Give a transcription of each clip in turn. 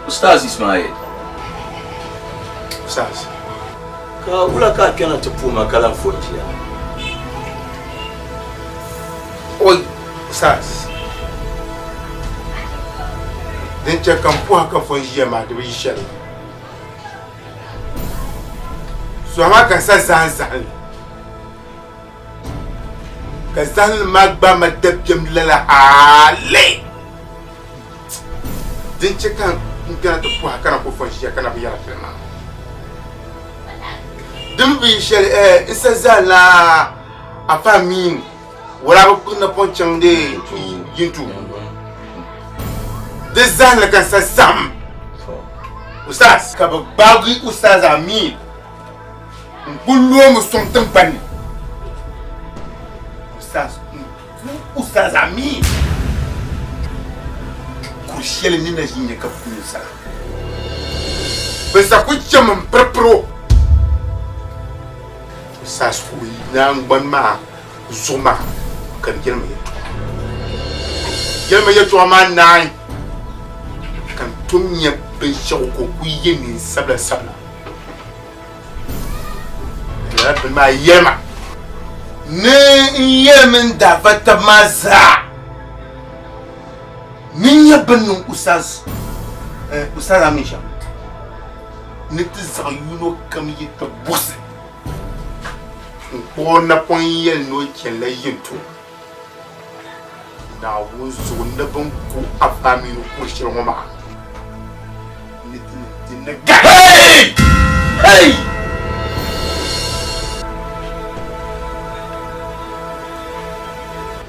Ustaz Ismail. Ustaz. Ka wula ka kana tupuma kala fontia. Oi, Ustaz. Den check kampo haka fonjia ma de yishel. So ma kan sa zan. Ka zan magba ma dabjem lala ale. Den check kan kana tupu haka na ko fonjia kana bi yara filma. Dem bi yishel isa zala afamin wala ba kunna ponchang de yintu. Dezan la kan sa sam. Ustaz, ka bagi Ustaz Amin. Ngulwo mo son tampani. Ustaz Amin. Kushele ni na jinye ka funsa. Besa ku chama prepro. Ustaz fui na ngban ma zuma kan gelme. Gelme ye to ma nine. Kan tumye ben shauko kuye ni sabla. Ya ben ma yema. Ne yemen da fata maza. Ni ya ben Ustaz Amisha. Ne tizayuno kam ye to bosse. Ona pon yel no kele yinto. Na wuzo na ban ku afami no ko shiro ma. Hey! Hey!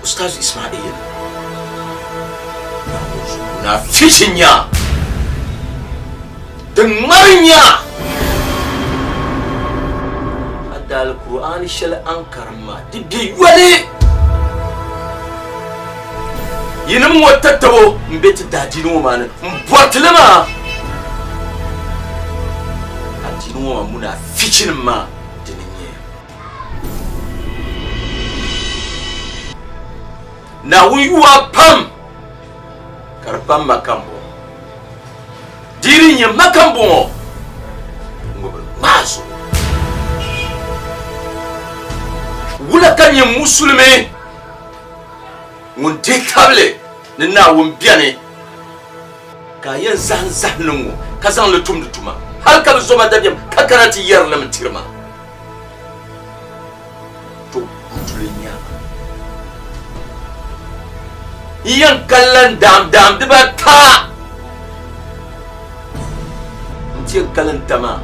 Ustaz Ismail. Na fishinya. Dengarinya. Ada Al-Quran shal ankarma dibi wale. Yinum watattabo mbeti dadino mana mbotlema. Adino muna fichinma dininye. Na wiwa pam karpam makambo. Dirinya makambo. Ngobe maso. Wula kanye musulme ngunte kable nina wumbiane ka yan zan lungu ka zan lutum dutuma har ka zo ma dabiyam ka karati yar lam tirma to mutulenya yan kallan dam diba ta nti kallan tama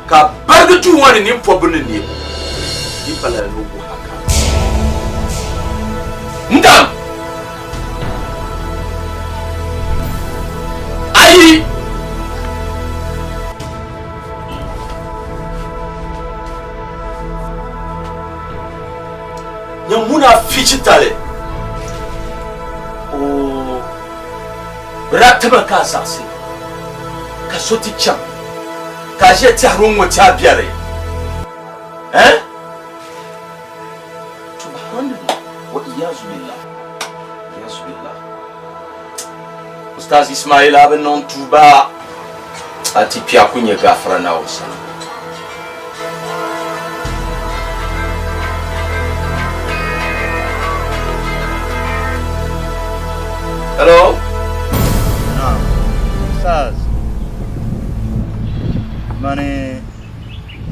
ka barga tuwani ni pobun ni Ipala nubu haka. Ndam! Ayi! Nyamuna fichitale. O ratama ka sasi. Ka soti cham. Ka jeti harungo tabiare. Eh? Ustaz Ismail abin non tuba ati pia kunye gafara na usa. Hello? Ustaz. Mane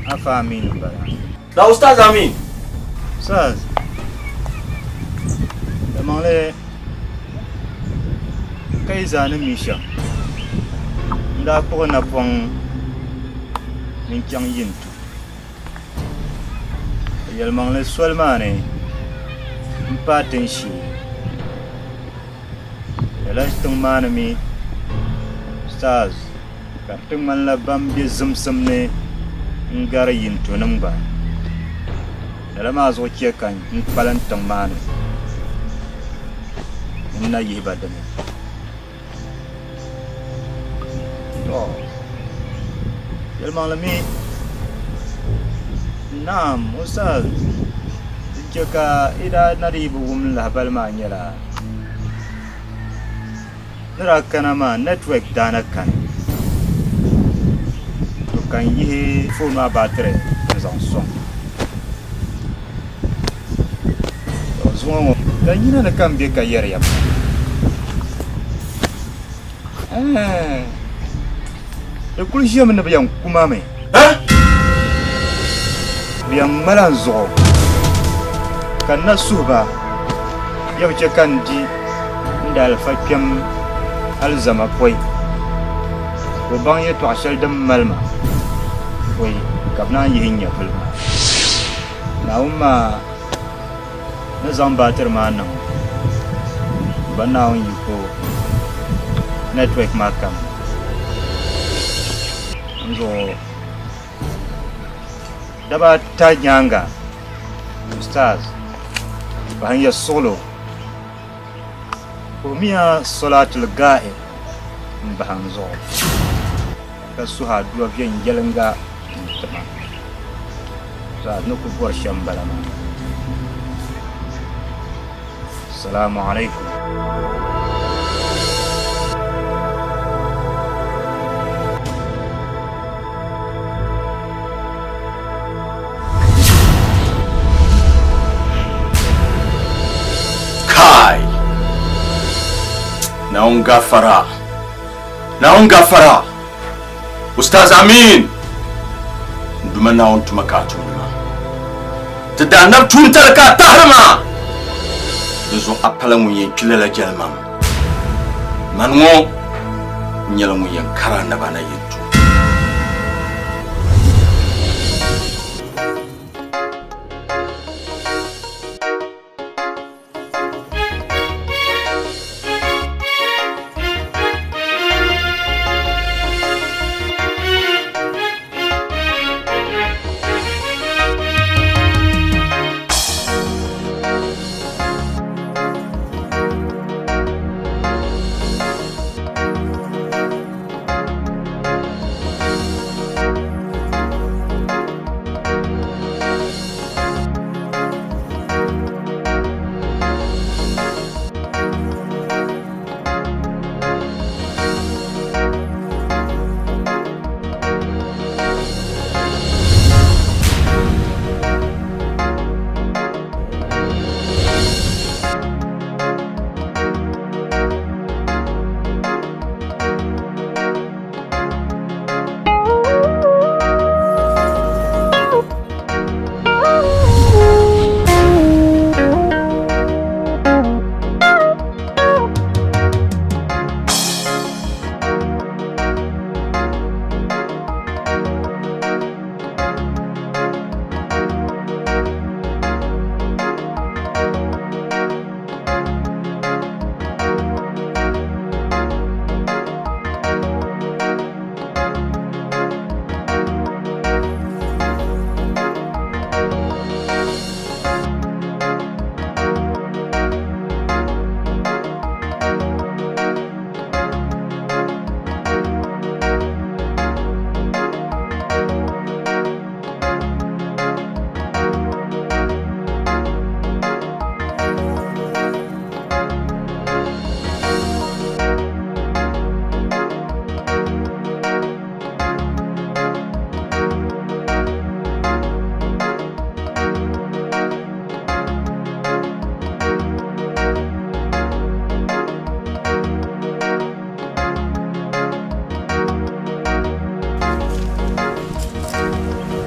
afa Amin bara. Da Ustaz Amin. Ustaz. Damale kai zane misha nda ko na pon min kyang yintu yel mangle solmane mpaten shi yelash tung manami stars ka tung man la bambi zumsum ne ngara yintu namba yela ma zo ke kan mpalan tung manu inna yibadame Yalmang lami Naam Ustaz Jika ida naribu lah balmanya lah nira kana ma network dana kan to kan yi phone ma battery zan son to zuwa dan yina na kan be ka yar yam da kul shi mun biyan kuma mai biyan malan zo kan nasuba yau ce kan di inda alfakken alzama kwai ko ban ya to ashal dan malma kwai kabna yin ya fulma na umma na zan batar ma nan bana on yuko network makam nzo daba ta nyanga stars bahanya solo Umia salatul ga'i bahanzo kasuha duwa vyen jelenga tama sa nuku bor shambalama assalamu alaikum naon gafara Ustaz Amin nduma naon tumakatu nduma tadanab tuntar ka tahrama dezo apala mu yen kilela jalmam manwo nyala mu yen karana bana yettu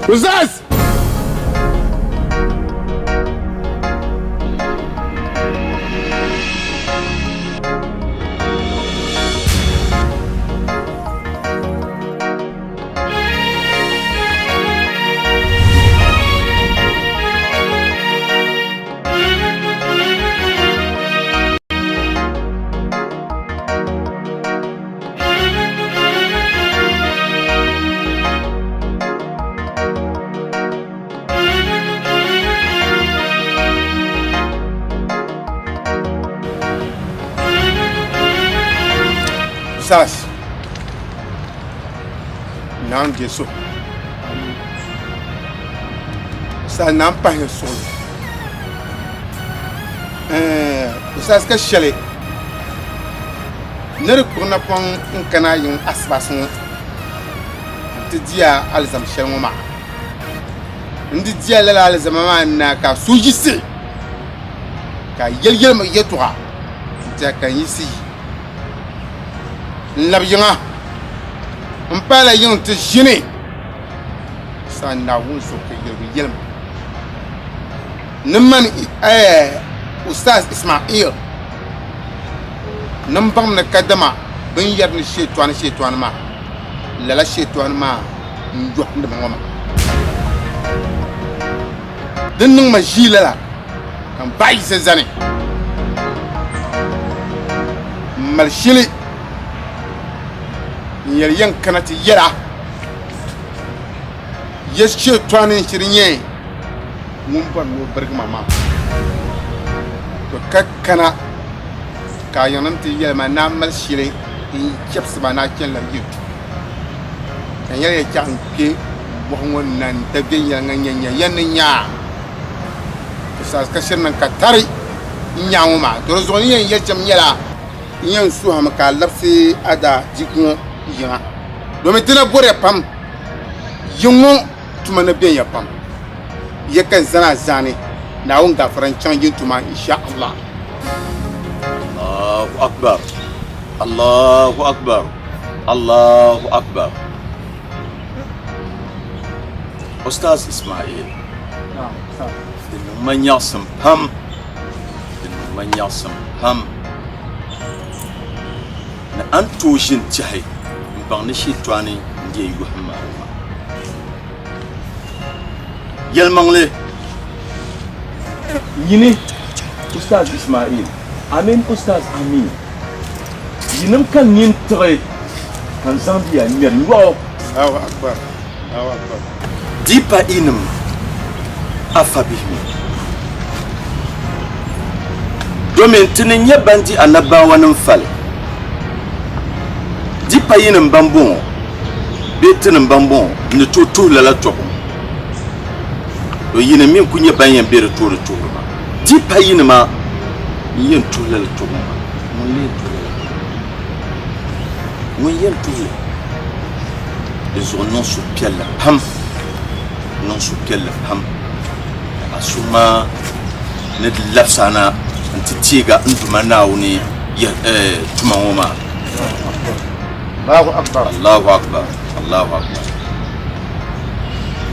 Ustaz! Ustaz, naam Jesu. Ustaz naam pahin solo. Ustaz ka shale. nere kurna pon kana yin asbasun ti dia alzam shelmo ma ndi dia la alzam ma na ka sujisi ka yel ma yetuwa ta kan yisi labyanga mpala yin ti jini san na wun so ke yel Naman Ustaz Ismail Nampang nakadama bin yar ni shaytan ma lala shaytan ma njox ndam ngoma den ma jila la kan bay se zane mal shili yar yan kanati yara yes shaytan ni shirinye mun ban no barka mama to kakkana ka yananti yelma na mal shire in chips bana ken la yu kan yare kan ke bo ngon nan ta bin ya nganya yan nya to sa ka shirnan ka tari nyauma to zo ni yan yacham yala yan su ha maka lapsi ada jikun ya do me tina bore pam yungu tuma na bin ya pam yakan zana zane na wun gafaran can yin tuma insha Allah. Allahu akbar, Allahu akbar, Allahu akbar. Ustaz Ismail dinu manyasam pam na antujin tihay mbang ni shitwani ndiye yuhma yelmangle yini Ustaz Ismail amin Ustaz amin yinim kan nin tre kan Zambia nyen wo Allahu akbar dipa inim afabihmi domin tinin yabandi annabawa nan fal dipa yinim bambon betinin bambon ni tutu lala tobo do yina min kunya banyan bere tore ma di payina ma yin tulal to ma mun le tulal mun yin tulal izo non su piella pam asuma ne lapsana antitiga nduma nawni ya tumangoma Allahu akbar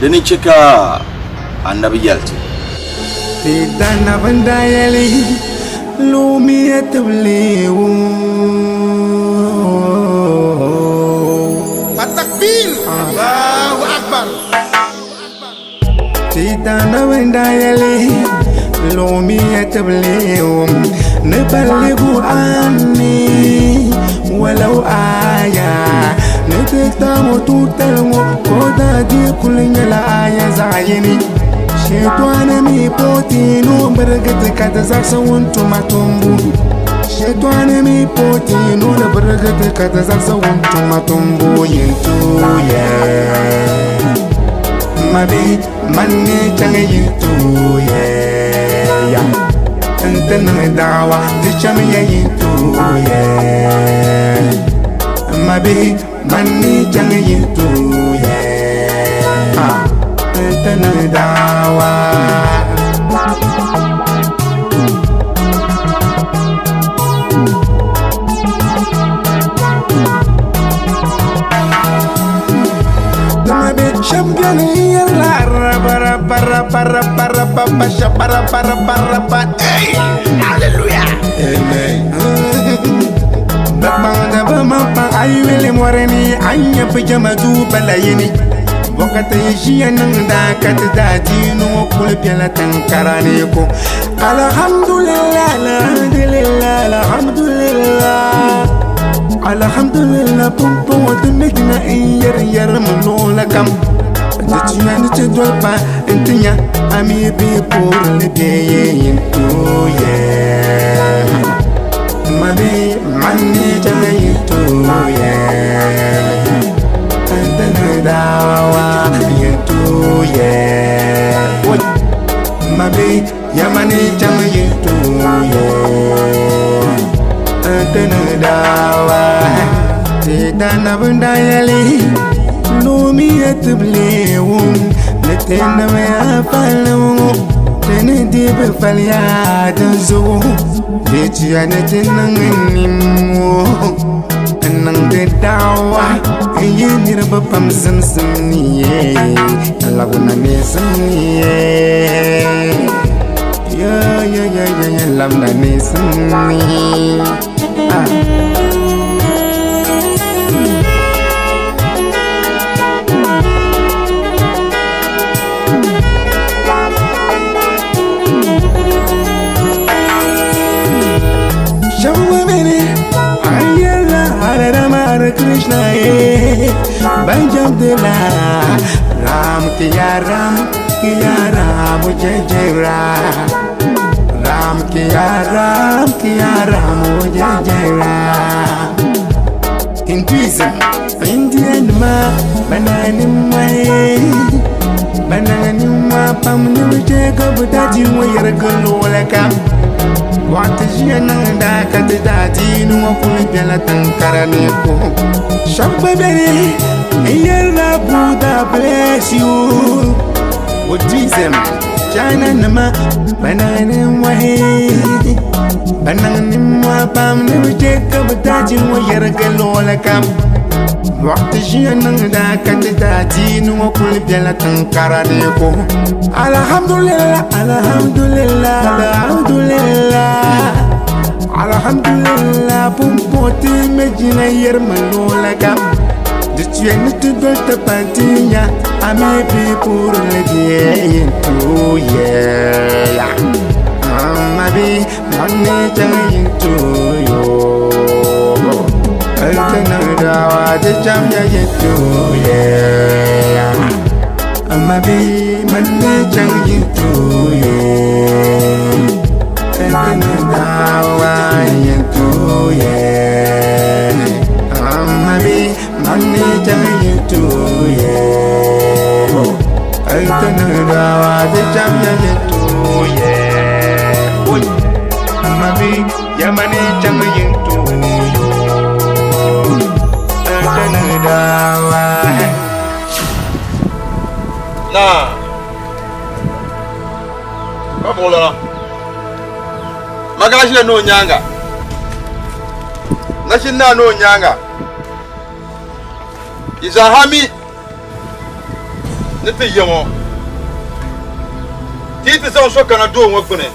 dani cika annabi yalti tidana bandayali lumiyat bliu At-takbir Allahu akbar tidana bandayali lumiyat bliu nabaligu anni walau aya نتتامو توتلمو كودا دي كل نلا يا زعيني شيطان مي بوتينو برغت كاتزاك سوونتو ما تومبو شيطان مي بوتينو برغت كاتزاك سوونتو ما تومبو ينتو يا ما بي مني تاني ينتو يا انت ندعوا تشامي ينتو يا ما بي Mani jangan itu ya, tenang dawa. Nabi champion ya lara para hey hallelujah amen. Banda bampa aywele moreni anya pejama du balayeni wakati yishia nanda katda dino kule piala tankarane ko alhamdulillah pompo wadmegna yar manola kam tatiya ni tedol pa entinya ami bi pour le bien to yeah Mami mani jangayitu ya Tantana dawa yitu ya Mami yamani jangayitu ya Tantana dawa dana bundayali lumi etblewum letena me afalamu tene dibe falya danzo de tiane tenanganimu nang de dawa yinir bapam zamzamniye laguna nesniye ya lamna nesni Krishna Banjam Dela Ram Kiya Ram Jai Jai Ram Kiya Ram Jai Jai Ram Hinduism Indian ma Banani ma Pam Nuje Kabutaji Wayar Galolaka What is your name? Katidati, no one can tankara ko. Shop baby, Yella Buddha bless you. What is them? China Nama, Banana way. Banana Pam, never take up a touching where Galola come. What is your name? Katidati, no one can tankara ko. Alhamdulillah, Alhamdulillah, Alhamdulillah. Alhamdulillah, Pumpoti, Medina, Yermalola. The train to go to Pantia, I may be poor lady into yeah. Maybe money into you. I'll the champion into yeah. Maybe money into yeah. Nah, apa Magashi no nyanga. Nashina no nyanga. Izahami nete yemo. Titi sa so kana do won fune.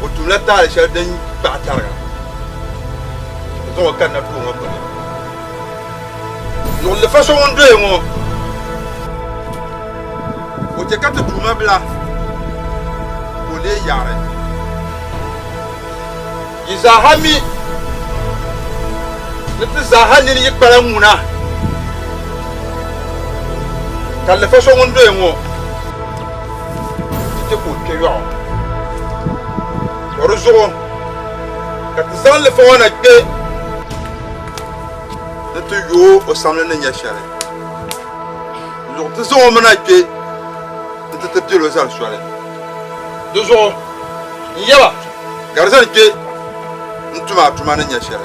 Otumla tare sha dan ba targa. So kana do won fune. No le façon on do won. O je kata duma bla. O le yare. Izahami nete zahani ni yekpala muna kalle faso ngondo enwo tite ko keyo orozo katizan le fawana ke nete yo o samle na nyashare lo tizo mona ke nete te pilo za shwale dozo yeba garzan ke Tuma na nyashara.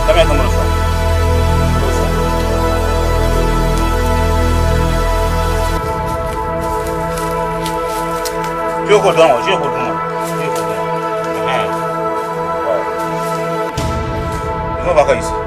Dame el número. Yo jodão. Não vai com isso.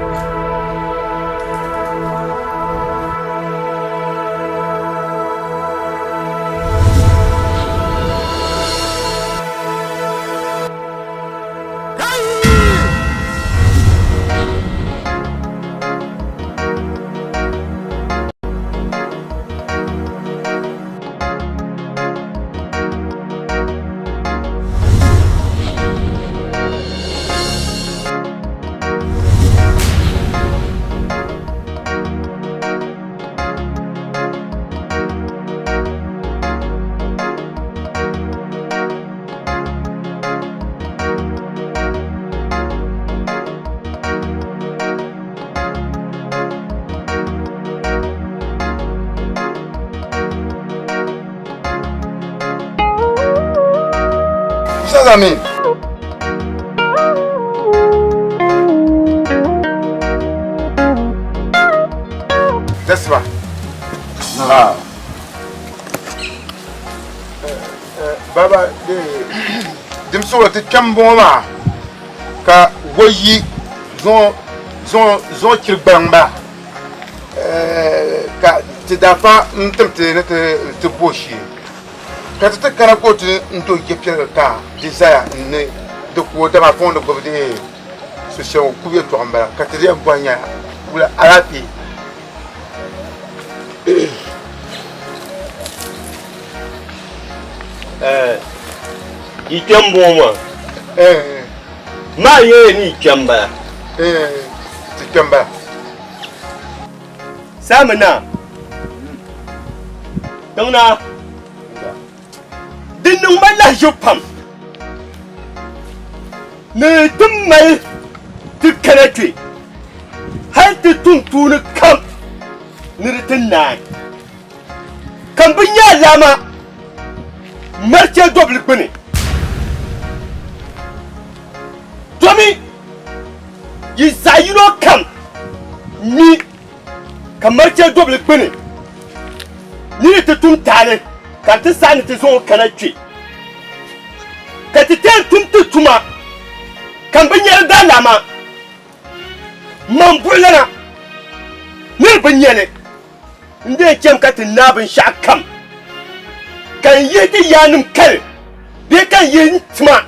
amin Desba baba dimso ti kambo ma ka woyi zon kirbamba ka ti dafa ntemte ne te boshi ka te kana ko ti ndo yepye ka desire ne de ko da ma fond ko de so se o kubye to amba ka te ya bwanya wala arapi Ikemboma. Ma ye ni kemba. Ti kemba. Samana. Dona. Dinnu mala jopam. Ne tummal tikkanati. Hal tuntun kam. Nirtinna. Kan binya lama. Marche double bene. Tommy, you say you don't come. Me, come marche double bene. Need to tum tale. Can't sign it is all canary. Can't tell tum to tuma. Come binya dalama. Mambulana. Nilbanyele. Nde chem katin nabin shakam. Kan yedi yanım kal. Bir kan yedi tma.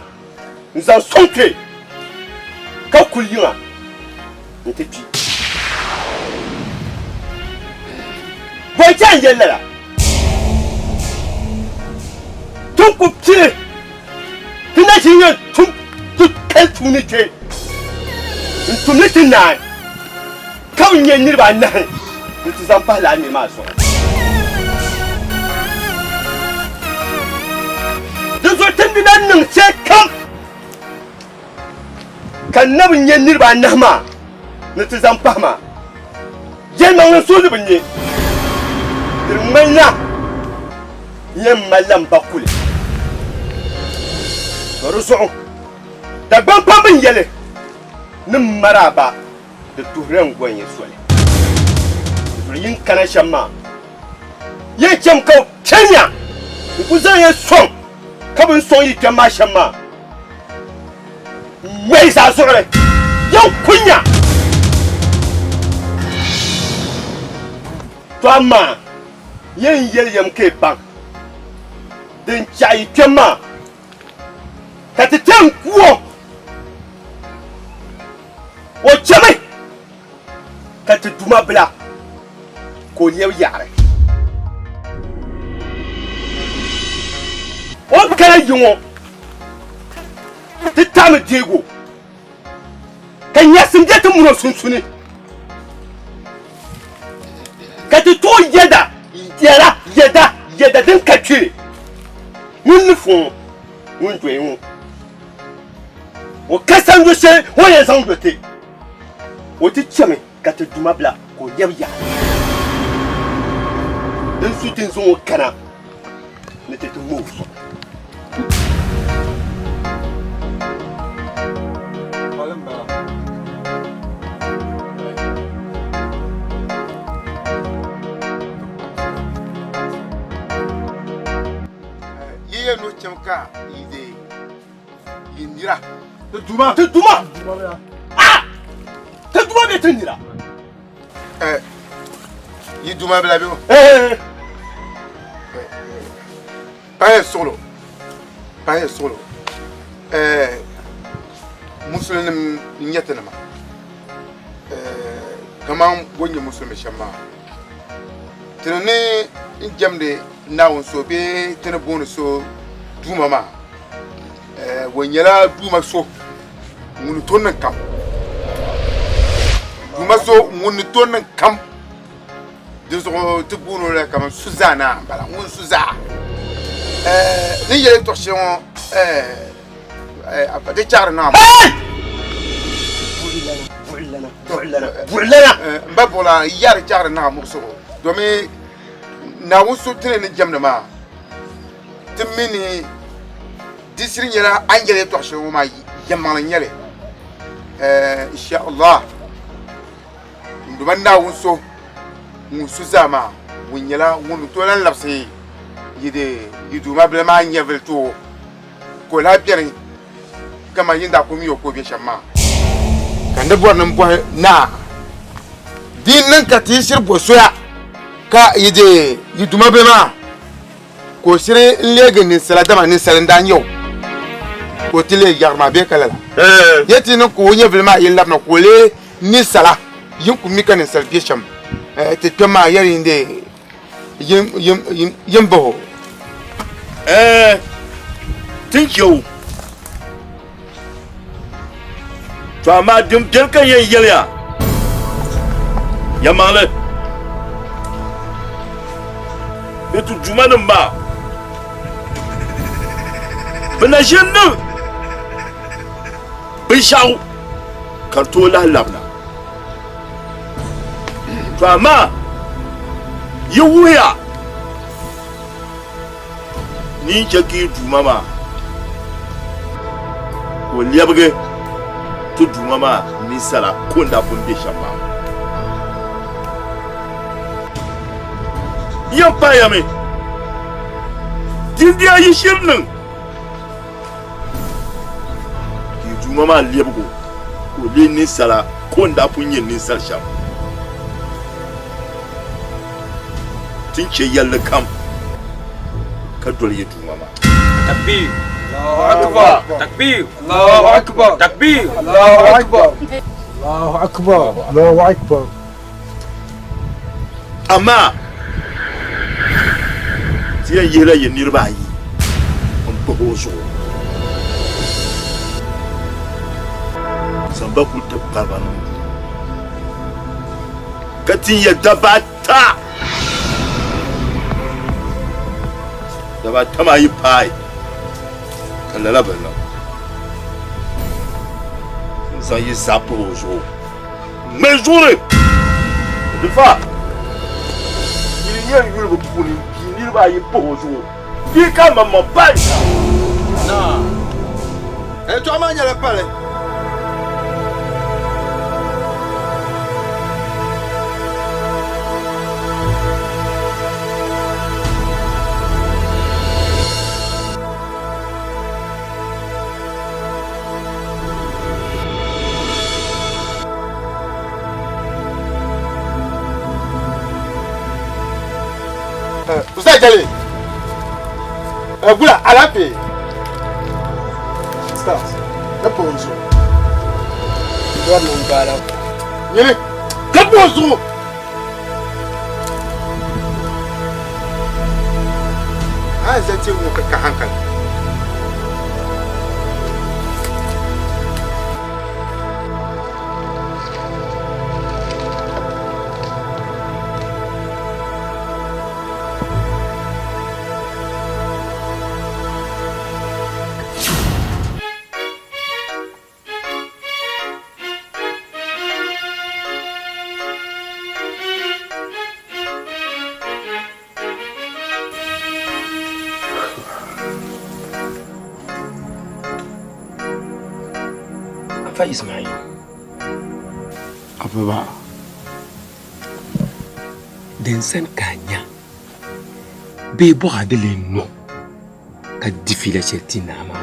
Nzan sonke. Ka kulima. Ntepi. Boycan yellara. Tum kupti. Tina jiyo tum kal tunite. Tunite nan. Ka nyenir ba nan. Ntizan pala ni ma so. Tendina nung sekam kan nabin yen nirba nahma na tizan pahma yen mang so libin ye dirmayna yen malam bakule rusu da ban pambin yele nim maraba da tuhren gonye sole yin kana shamma ye kem ko Kenya ku zan ye son kabin son yi kyan mashin ma wai sa zuwa yau kunya to amma yin yaryam ke ban din chai kyan ma ka ta tan kuwa o jami ka ta duma bla ko yau yare o kana yingo ti tam diego kan yasim je tumuno sunsuni ka ti to yeda din kachi mun fu mun dwewu o kasan do se o ye san do te o ti chame ka ti duma bla ko yebya din sutin zo kana ne te move Iye no chemka ide yindira te duma ah te duma be tindira yi duma bla bi paye solo muslim nyetana ma kaman gonye muslim shamma tene jamde nawon so be tene bonu so duma ma wonyela duma so mun tonnan kam duma so mun tonnan kam de so te bonu la kam suzana bala mun suza ni yele torsion de charna bullana mbabola yar charna muso domi na wusu tene ni jamna ma timini disiri nyɛla an yɛli tɔɣa shɛli ŋɔ maa yɛmaŋli nyɛli inshallah nduma naawuni so ŋun su zaa maa ŋun nyɛla ŋun to lan labisi yiduma bila maa nyɛvili too ko laa bɛni kama yin daa kumi yo ko bɛ shɛm maa ka ni bɔri nin bɔhi naa din niŋ ka ti shiri bɔ soya ka yiduma bila maa ko shiri n leegi ninsala dama ninsali n daa nyɛo ko ti le yaɣari maa bee ka lala yɛti niŋ ko o nyɛvili maa yin labina ko le ninsala yin ku mi ka ninsali bɛ shɛm ti kpɛm maa yɛli yinde yin baho tin yau to amma dim kan yin yelya ya male bitu jumanin ba bana jinnu bishau kan to la labna to amma yi wuya ni jaki jumama ko lebge to jumama ni sala ko nda fun be shamba yan paya me dindiya yi shirnin ki jumama lebgo ko le ni sala ko nda fun yin ni sal sham tin ce yalla kam ka dole ya jumama takbir Allahu akbar takbir Allahu akbar takbir Allahu akbar Allahu akbar Allahu akbar amma tiyan yela yin nirba yi on baho so samba ku ta barbanu katin ya dabata ma yi pai kallala bana san yi sapo so mais jour de fa il y a eu le pour ni ba yi po so bi ka maman pai na to ma nyala pale Ustaz Jalil. Gula alapi. Ustaz. Kaponzo. Ndio mbala. Yele. Kaponzo. Zati mu ka hankali. Afa Ismail Ababa densen kanya be bo adele no ka difila chetina ma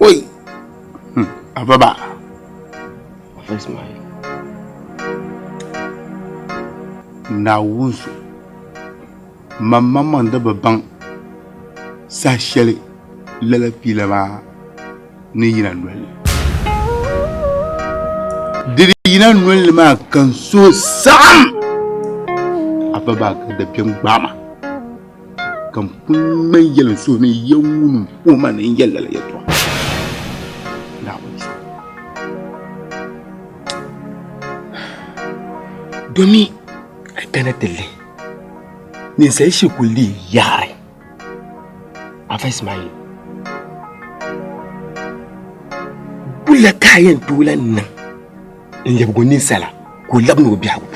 oi Ababa Afa Ismail na wunsu mamma manda babban sashele lala pilama ni yina nwele diri yina nwele ma kan so sam Ababa ka da biyan gbama kan kun mai yalan so ne yawun ko man in yalla ya to na wunsu domi ai kana telle ni sai shi kulli yare Afa Ismail bulla kayan tulan nan in yabgo ni sala ko labno biya ku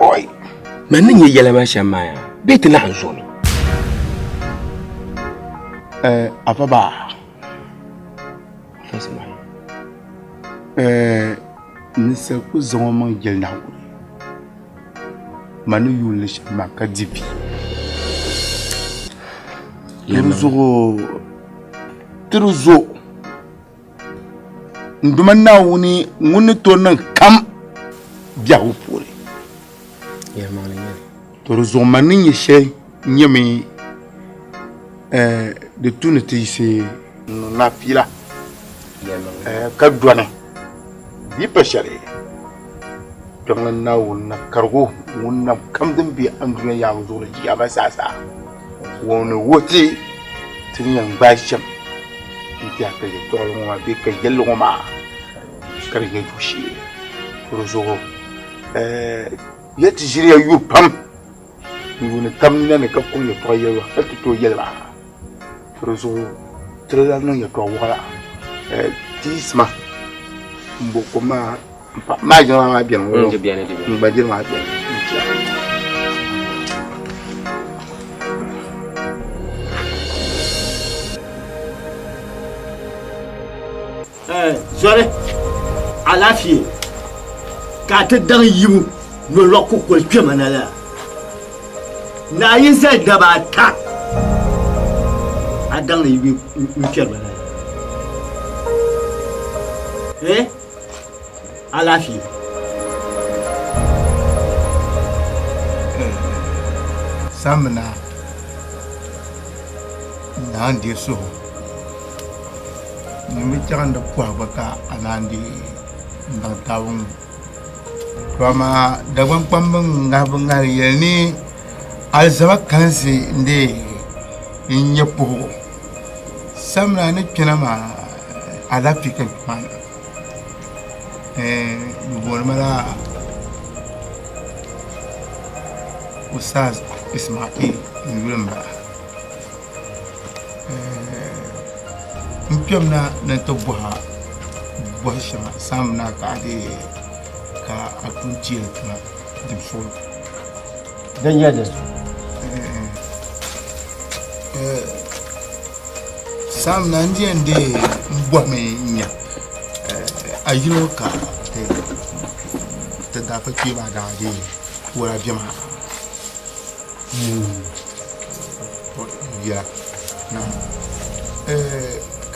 Oi. Man ni yela ma shamaya. Beti na hanzoni. Afaba. Fasma. Nisa ku zama man gel na wuri. Manu yule shama ka dibi. Tiruzo. Nduman na wuni nguni to nan kam biya upure. Ya malanya. Tiruzo manin yeshe nyame de tunete se na fila. Ya Ka duane. Bi pashare. Tongan na wuna kargo wuna kam din bi anduna ya wuzo da ji aba sasa. Woni woti tin yang basham. Intia ka je to ngoma bi ka yello ngoma. Karge fushi. Rozo yati jiriya yu pam. Ngune tamna ne ka kun to yewa. Ka to yelba. Rozo trela no ya to wala. Tisma. Mboko ma jama ma bien wo. Ba jira ma bien. Zore alafiye ka ta dan yiwu no lokko ko kemanala na yin sai da ba ta adan yiwu kemanala alafiye Samna na ndi so ni chanda kwa baka anandi ndawung kama dawan pambang ngabang ni alzama kansi nde inyapo samna ne kinama alafi kan mana mala Ustaz Ismail Ngulamba Mpiam na to buha shama sam na ka de ka atunci na dimso dan ya da su sam na ndiende mbwa me nya ayino ka te da fa ki ba da de wala jama ya na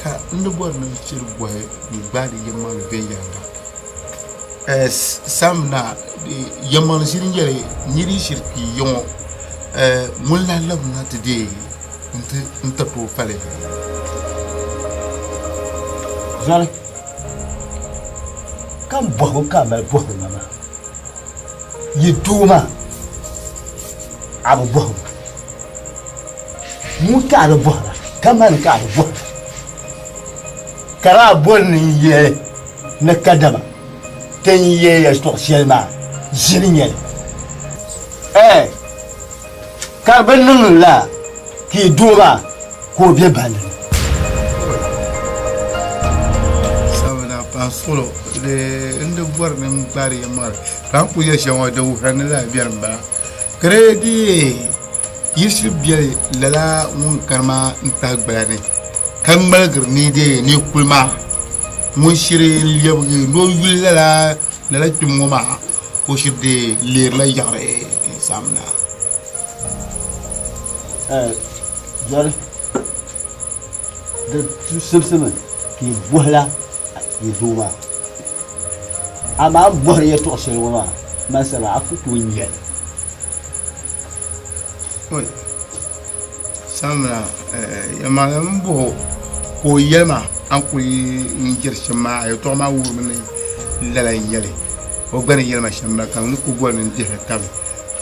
ka ndubor na chir boy ni badi yamal be yanga samna yamal sirin jere nyiri shirki yon mulla labna tede nta to fale zale kam boho ka ba boho mama yituma abu boho muta da boho kaman ka da boho kara bon ye na kadama ten ye ya sto selma jirinye karban nan la ki duma ko be balin sabana pa solo de inde bor nem bari mar kan ku ye shawa da wuran la biyar ba kredi yisri biye lala mun karma nta gbalane kan malgar ni de ni kulma mun shiri liyabi no yulala lala tumuma ko shirde ler la yare samna zore de tu sebsema ki bohla yi duma ama bohla ya to selwa masala aku tunya oi samna yamalam bo ko yema an ku ngir shama ay to ma wuru ne lala yele o gane yelma shamba kan ku bo ne de tab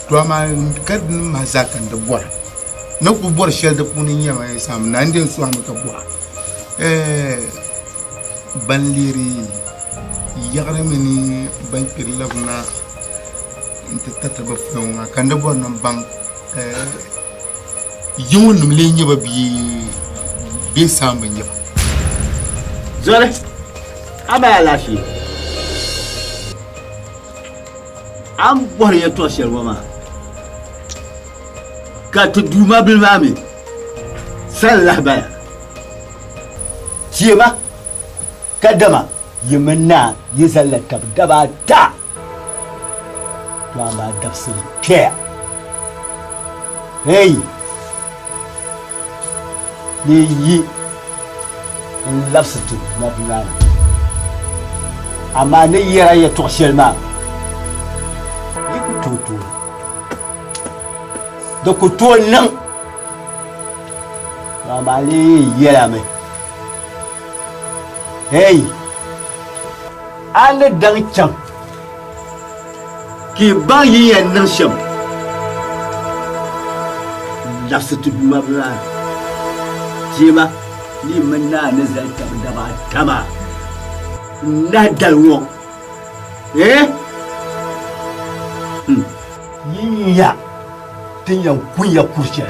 to ma kad ma zakan da bo na ku bo shel da punin yema sam nan den su am ka bo ban liri yagre mini ban kirlabna inta tataba fona kan da bo nan ban yawon numle yi ba bi samun yau zore ama ya lafi am bor ya to shelwa ma ka to duma bil mami sallah baya ciyema kadama yiminna yi sallar tabdaba ta to amma dafsir ke hey ni yi in lafsatu na binana amma ne yara ya to shelma yi ku toto da ku to nan amma ne yara mai hey an dan can ki ba yi yan nan sham lafsatu ma binana jema ni manna nazarta da ba tama na dalwo yiya tin yan kunya kurce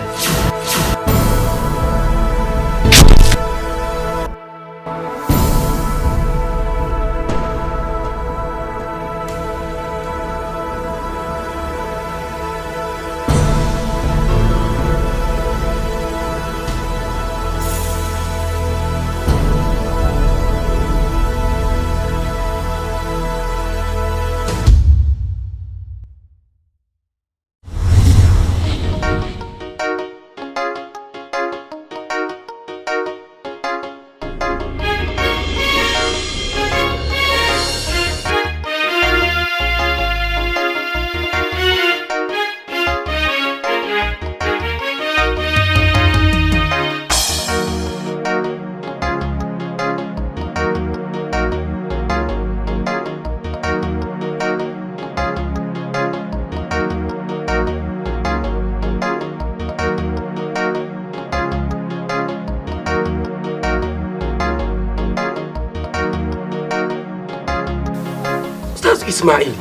Ismail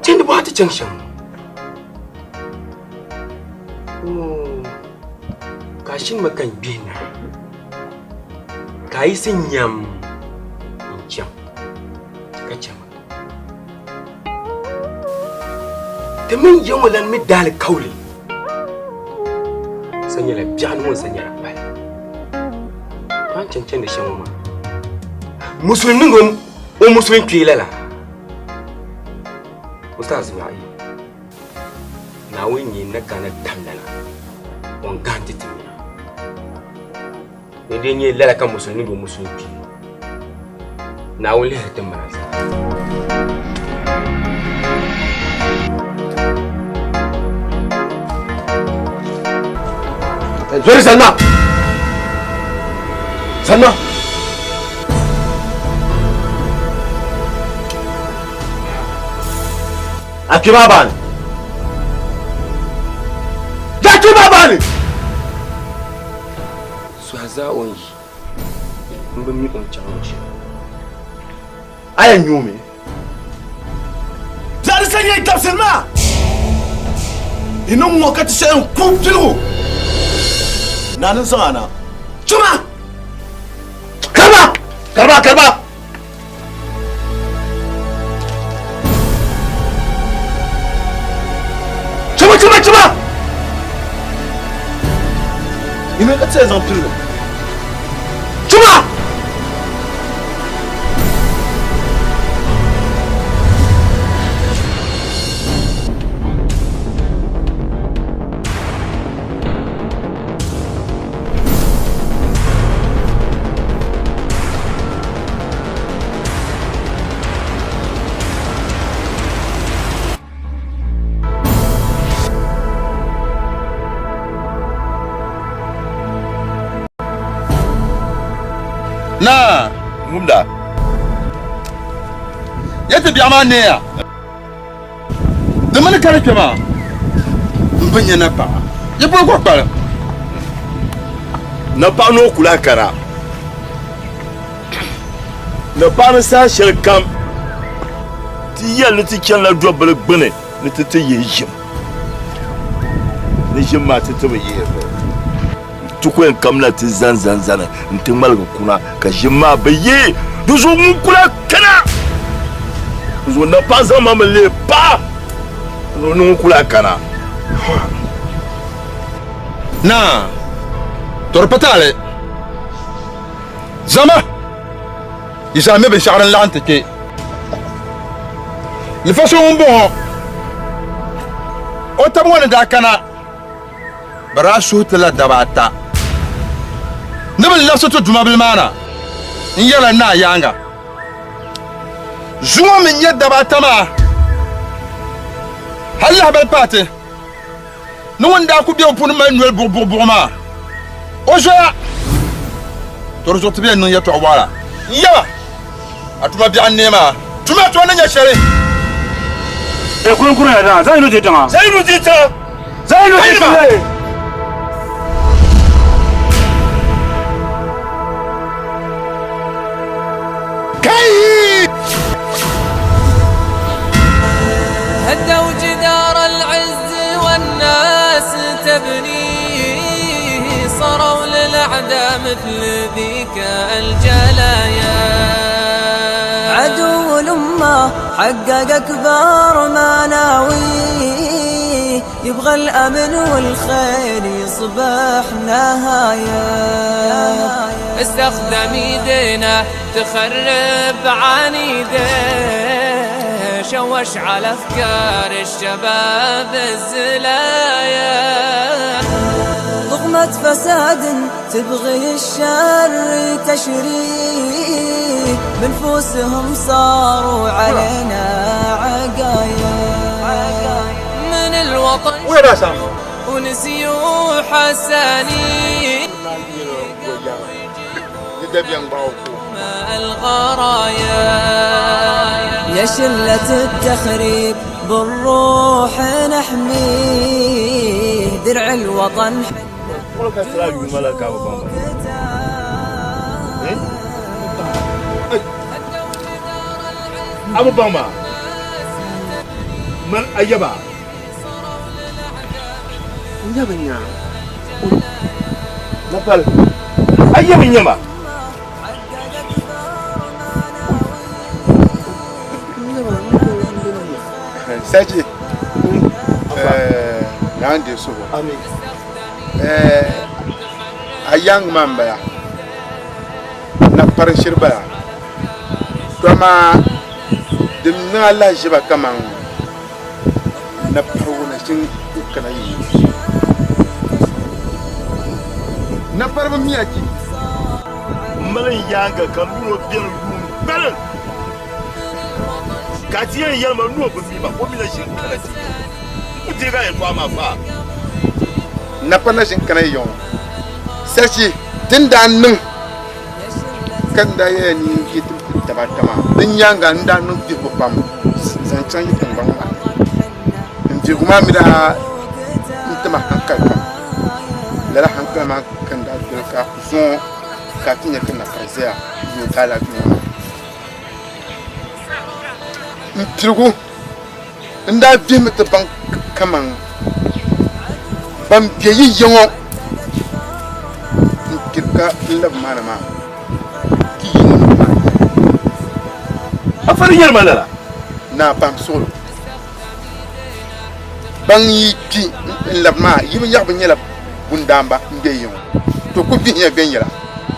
can da ba ta junction kashin makan bina kayi sinyam jam kacama da min yawalan mi dal kauli sanya la bianu sanya la bai kan cancan da shan ma musulmin gom o musulmin kila la ustaz Ismail na wani na kana tamdala on ganti timina ne dai ne lala kan musulmi do musulmi na wani hatin marasa zuri sanna Akima bani. Akima bani. Swaza onji. Mbe mi onchaonji. Aya nyume. Zari sanya itafsirma. Inu mwakati shayon kumtilu. Nanin sana. Chuma. Karba. Chuma! Il me reste 16 ans plus. Chuma! Na mumda yete bi amane ya de man kare kema mbanya na pa ye bo ko pa na pa no kula kara na pa na sa shirkam ti ya luti kyan la do bele gbene ne tete ye yim ne jim ma tete be ye tukwen kamna ti zanzanzana nti malga kuna ka jima baye duzu mun kula kana On n'a pas à m'amener pas. Nous kula kana. Na. Torpatale. Zama. Isame ben sharan lanteke. Le façon bon. Otamwana da kana. Bara shutla dabata. Nabal lasoto dumabil mana. Nyala na yanga. Zuma min yadda ba ta ma Allah bal pate no wanda ku biyo pun manuel bo ma o joya to zo tibe no yato wala ya atuma bi annema tuma to nan ya share e kun ya da zai no jita هدوا جدار العز والناس تبنيه صاروا للأعداء مثل ذيك الجلايا عدو الأمة حقق أكبر مناويه يبغى الأمن والخير يصبح نهاية استخدم يدينا تخرب عنيده شوش على أفكار الشباب الزلايا ضغمة فساد تبغي الشر تشريه بنفوسهم صاروا علينا عقايا من الوطن ونسيوا حسانين الغرايا يا شلة التخريب بالروح نحميه درع الوطن أبو باما من أيبا يا نقل أيبا يما Saji nande so amin a young man baya na parishir baya kuma dim na Allah jiba kaman na farwuna shin kana yi na farba miyaki malan yanga kan ruwa biyan ruwan balan katiyan yalma ruwa ba mi ba ko mi na shin kana ti ku te ga yalwa ma fa na fa na shin kana yi yon sarki tun da nan kan da ya ni yi tabatama din yanga nda nan ti ko pam san chan yi kan ban ma ndi kuma mi da ntama hankal kam la hankal ma kan da ka so ka tinya kan na kaziya ni kala ki Ntirgu nda bim te ban kaman ban biyi yongo nkirka lab mana ma ki afari yar malala na pam solo ban yi ki lab ma yim yak ban yela bundamba nde yongo to ko bi ya ben yela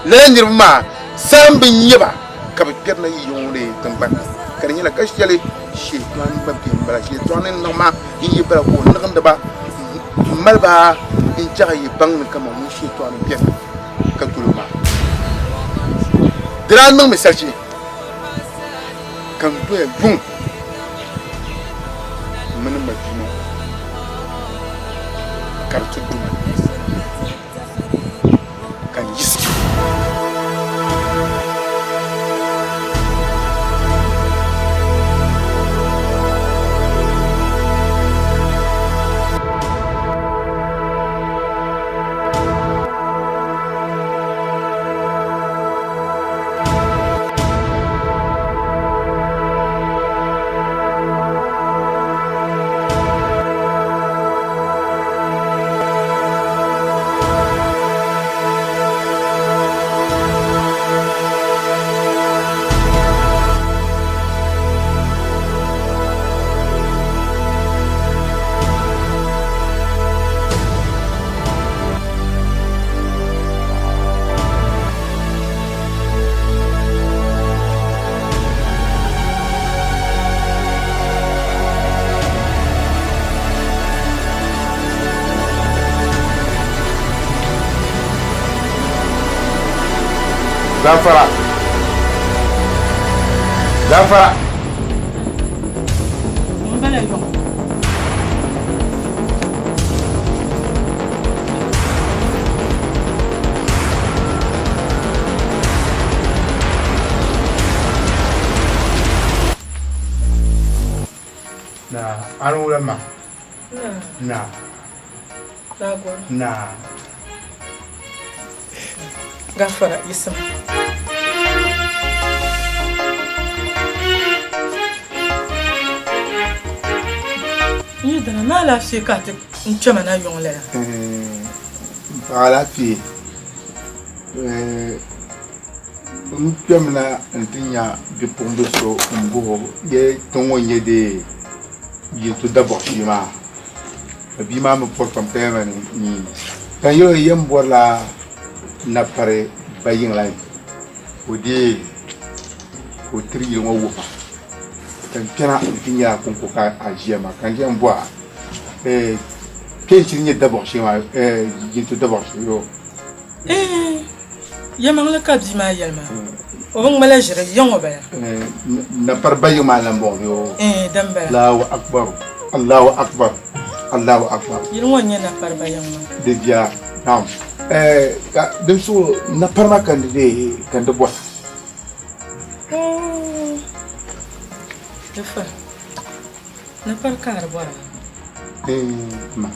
lendir ma sam bin yeba ka bi kerna yongo le tamban karinya la kashale shaytan babbi bala shaytan norma yi bala ko nakam da ba malba in jahi bang kama mun shaytan biya ka tuluma dran nang misarci kan doye bun mun madino kartu duma kan yiski gafara Mbele yo. na anu lama na Dagor. na Gafara isam. Ni dana na lafiya ka ta nchama na yon lela. ala fi mpiamna ntinya bipombe so mbo ye tongo nye de yito d'abord bima bima me portam pema ni kan yo yembo la na pare bayin lai odi ko tri yo wo pa kan kana ntinya ko ka ajema kan yembo kenchi nye d'abord bima yito d'abord yo Yamang la kabzi ma yalma. Obong mala jere yongo baya. Na parbayo malambo yo. Damba. Allahu akbar. Yirmo nya na parbayo ma. Devia nam. Ka demso na parma kandide kande bois. Defa. Na par kar bora. Ma.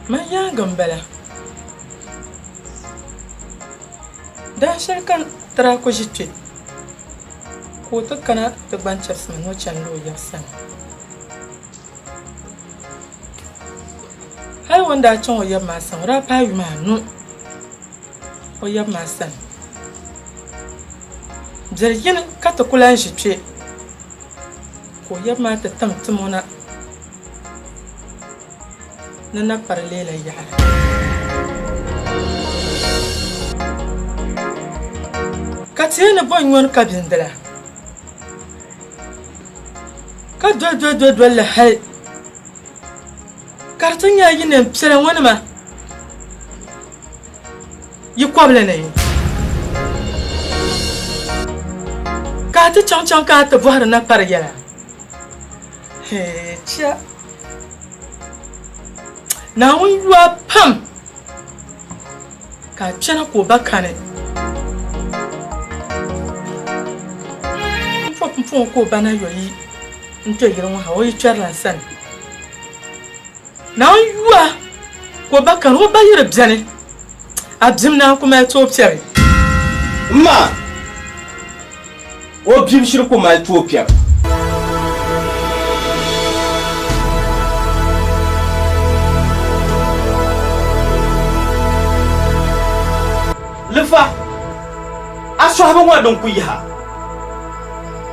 Ma ya gambala. Da shirkan tara ko jitwe ko to kana to banchas man wacan lo yasan hay wanda cin oyab ma san ra payu ma nu oyab ma san zargin ka to kulan jitwe ko yab ma ta tamtumuna nana parlela ya Katina boy ngon kabindala ka do la hay karton ya yin psere wani ma yi kwable ne ka ta chang ka ta buhar na pargela he cha na won yuwa pam ka chana ko bakane Mpo ko bana yoyi nto yiron ha o yitwerla san na yuwa ko bakan o bayire bjane abjim na kuma to piare ma o bim shirku ma to piare lefa aso ha ba don ku yi ha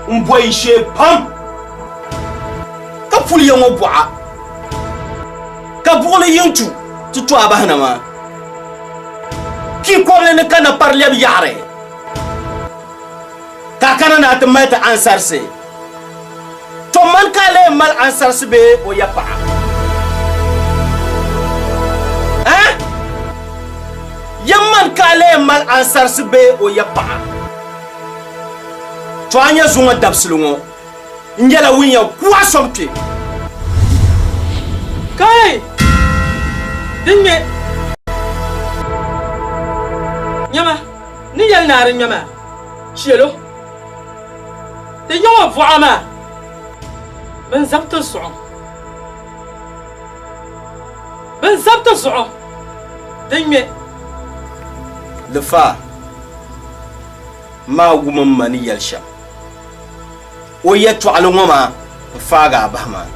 Mboy she pam ka fuli yango bwa ka bole yintu tutu abahna ma ki ko le kana parle bi yare ka kana na ta mata ansarse to man ka le mal ansarse be o yapa yamman ka le mal ansarse be o yapa Toanya zunga dabsulungo njala winya kwa sompe kai dinme nyama ni yal nar nyama chelo de yoma vuama ben zabta su'u dinme lefa ma gumam mani yalsha Oyetu alungoma faga bahma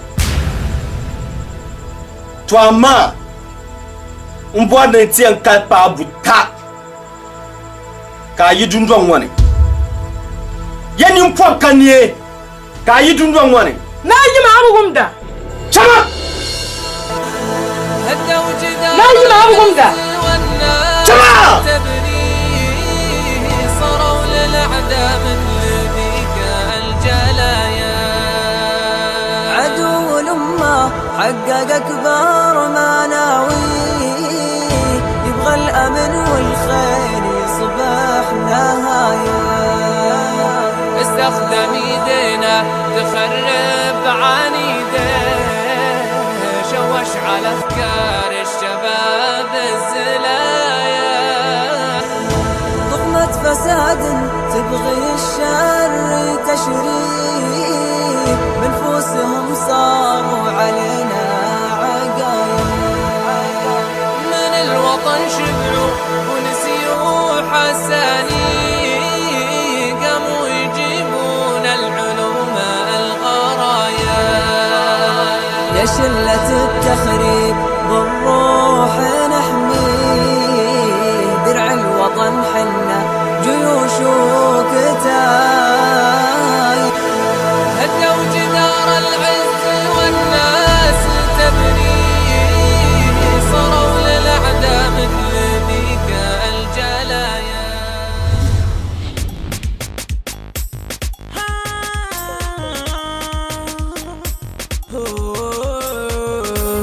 Twama Mbwana ntiyan kalpa buta Ka yidundwa ngwane Yani mpwa kanye Ka yidundwa ngwane Na yima abu gumda Chama Na yima abu gumda Chama حقق أكبر مناوي يبغى الأمن تخدم ايدينا تخرب عنيده شوش على افكار الشباب الزلايا ضغمة فساد تبغي الشر تشريب بنفوسهم صاروا علينا عقايا من الوطن شبعوا ونسيوا حساني قاموا يجيبون العلوم الغرايا يا شلة التخريب بالروح نحمي درع الوطن حنا جيوش وكتاي هدوا جدار العز والناس تبني صاروا للأعداء مثل ذيك الجلايا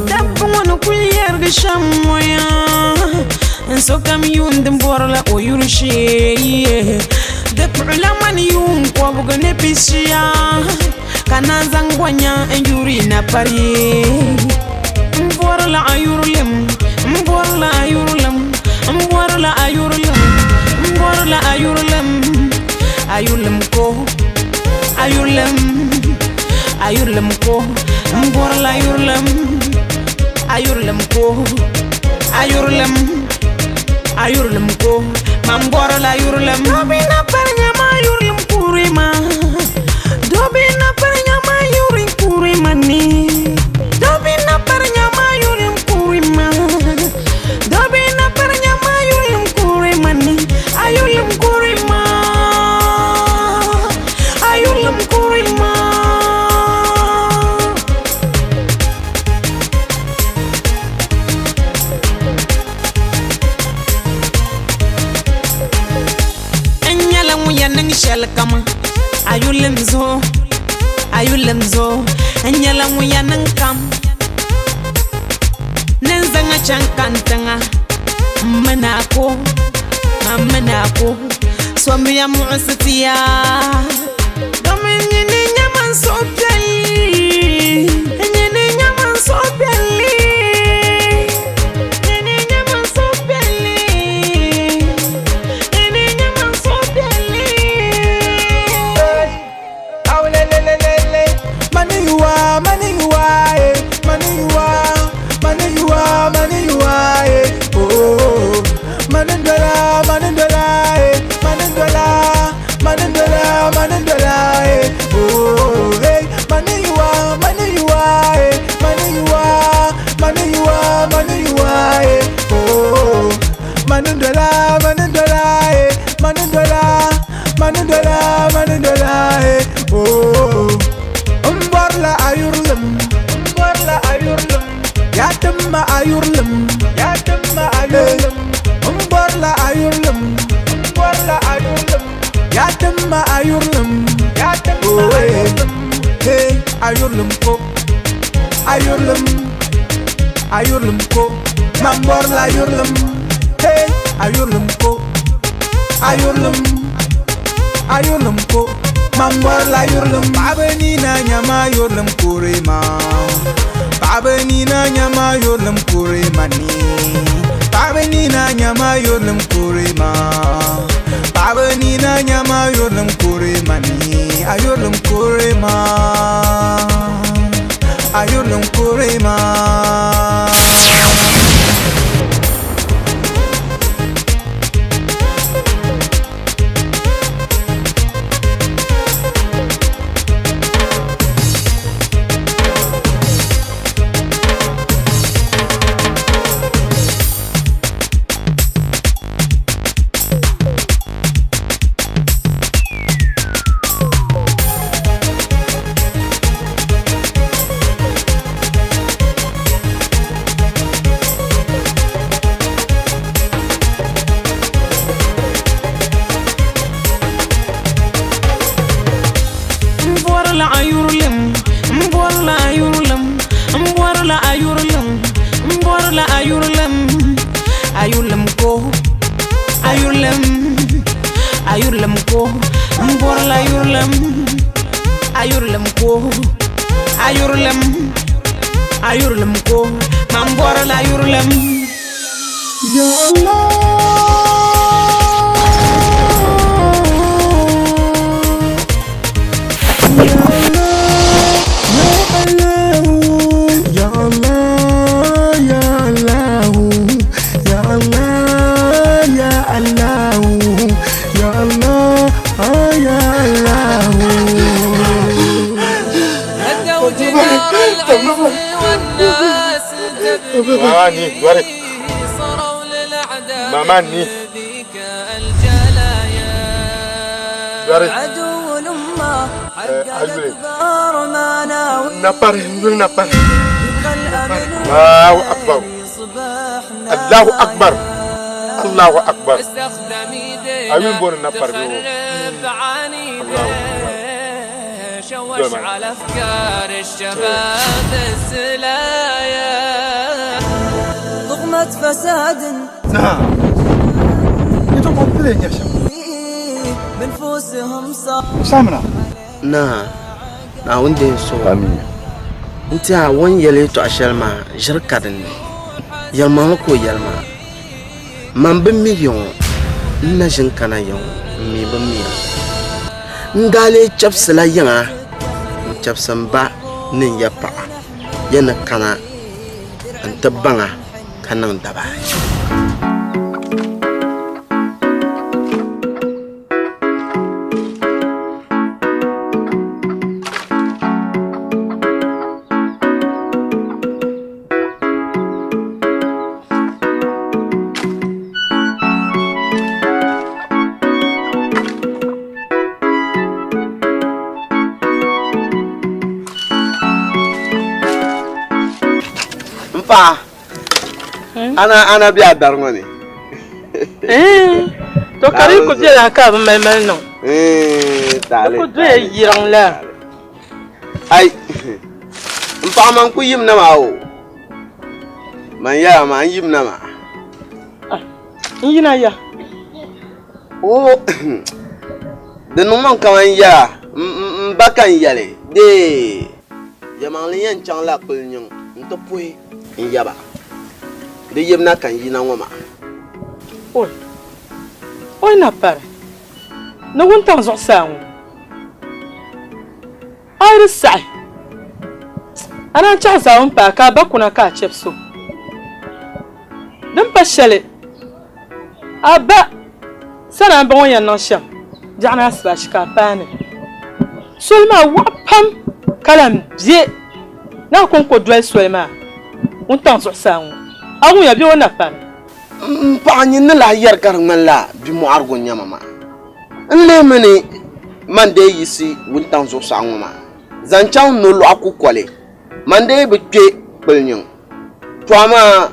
دبون كل يرغي شمويا انسو كم يون دمبور لا ويرشي دفع لمن يون قوبغ نبيشيا كانا زنغوانيا انجوري ناباري مبور لا ايورلم مبور لا ايورلم مبور لا ايورلم مبور لا ايورلم ايورلم كو ايورلم ايورلم كو مبور لا ايورلم ايورلم كو ايورلم ayurlem ko mambora la ayurlem dobina parnya ma ayurlem kurima dobina parnya ma ayurlem kurima ni dobina parnya ma ayurlem kurima dobina parnya ma ayurlem kurima ni ayurlem kurima ayurlem kurima nang shell kama ayulem zo anyala mu yanang kam nenzanga chankantanga manako swami ya mu'satiya domini ni nyaman sopeli ni nyaman sopeli ayurlem ko mambor la ayurlem hey ayurlem ko ayurlem ko mambor la ayurlem babeni na nyama ayurlem kurema babeni na nyama ayurlem kurema ni babeni na nyama ayurlem kurema babeni na nyama ayurlem kurema ni ayurlem kurema ayurlem kurema ayurlem ko Borla yurlem ayurlem ko ayurlem ko mam borla yurlem ya Allah ماماني ورد ماماني ورد نبر نبر الله أكبر الله أكبر الله أكبر أمين بون نبر شوش على أفكار الشباب السلايا ضغمة فساد نعم يتوقع بلين يا شباب بنفوسهم صار سامنا na wanda so amin ntia won yele to ashelma jirkaden yalma ko yalma man bin million na jin kana yon mi bin miya ngale chapsala yanga chapsamba nin ya pa yana kana antabanga kanan daba ana biya darmo ne to kari ku je la ka ba mai no tale ku je yirang la ai mpa man ku yim na ma o man ya man yim na ma yina ya o de no man kan ya mbakan yale de yamanli yan chang la kul nyung nto pui yaba de yemna kan yina ngoma oi na para no wontan zo sawo ai sai ana cha zawon pa ka bakuna ka chepso dan pashale aba sana bon yan no sham jana sbash ka pane sulma wapam kalam bie na kon ko dwel sulma wontan zo sawo awu ya bi wona pa paani ne la yar karman la bi mo argo nyama ma nle mene mande yisi wuntan zo sango ma zanchang no lo akukole mande be twe belnyon twama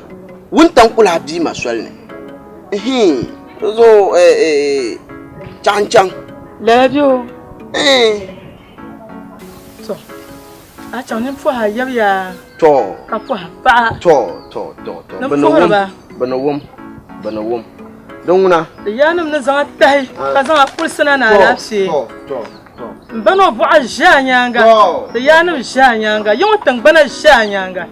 wuntan kula bi ma solne zo chang la bio to a chang ne fo ha yab ya to ka fo ha pa to bana wom donguna yanum ne zanga tahi ka zanga kulsana na lafsi to bano bu ajanyanga yanum janyanga yon tang bana janyanga